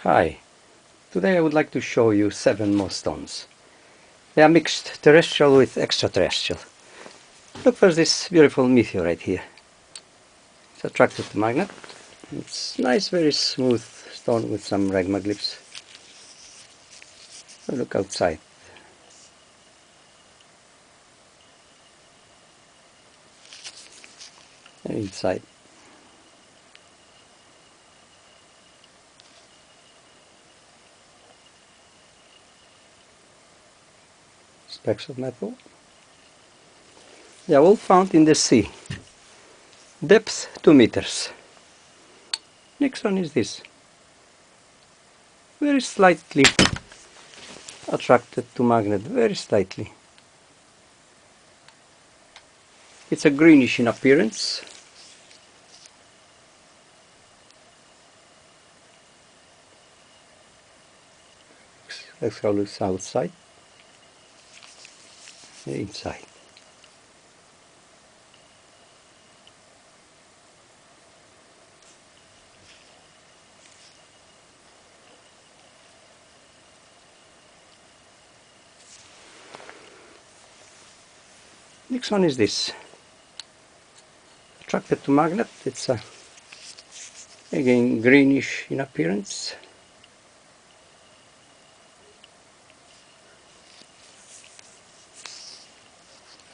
Hi, today I would like to show you 7 more stones. They are mixed terrestrial with extraterrestrial. Look for this beautiful meteorite here. It's attracted to magnet. It's nice, very smooth stone with some ragma glyphs. Look outside. And inside. Specks of metal. They are all found in the sea. Depth 2 meters. Next one is this. Very slightly attracted to magnet, very slightly. It's a greenish in appearance. Let's go look outside. Inside. Next one is this. Attracted to magnet. It's again greenish in appearance.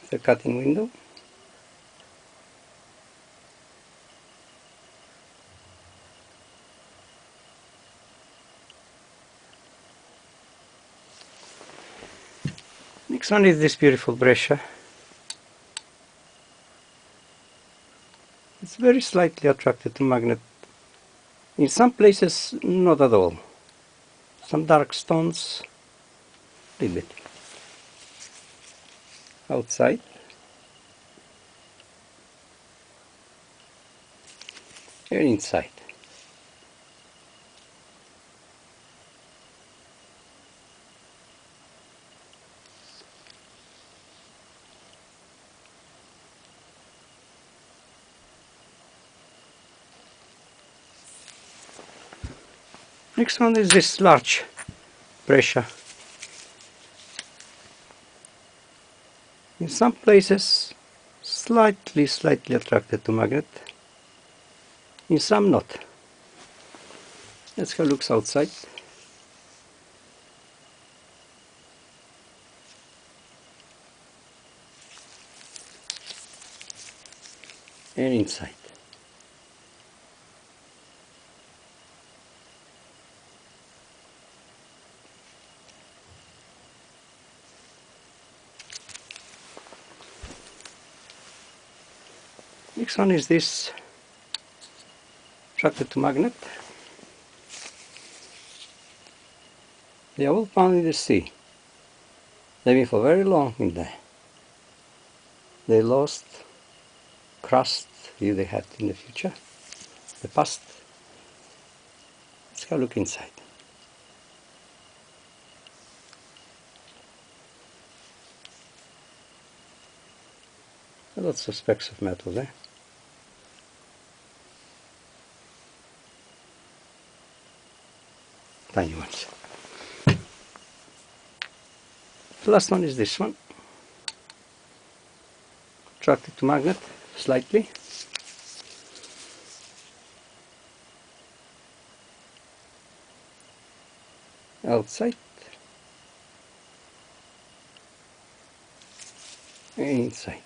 The cutting window. Next one is this beautiful breccia. It's very slightly attracted to magnet. In some places not at all. Some dark stones, a little bit. Outside. And inside. Next one is this large breccia. In some places slightly attracted to magnet. In some not. Let's have a look outside. And inside. Next one is this attracted to magnet. They are all found in the sea. They've been for very long in there. They lost crust if they had in the future, the past. Let's have a look inside. Lots of specks of metal there. Tiny ones. The last one is this one. Attracted to magnet slightly. Outside. And inside.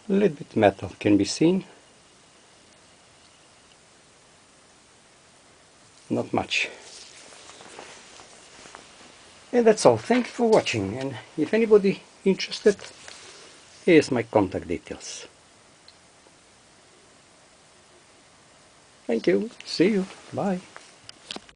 A little bit metal can be seen. Not much. And that's all. Thank you for watching, and if anybody interested, here's my contact details. Thank you. See you. Bye.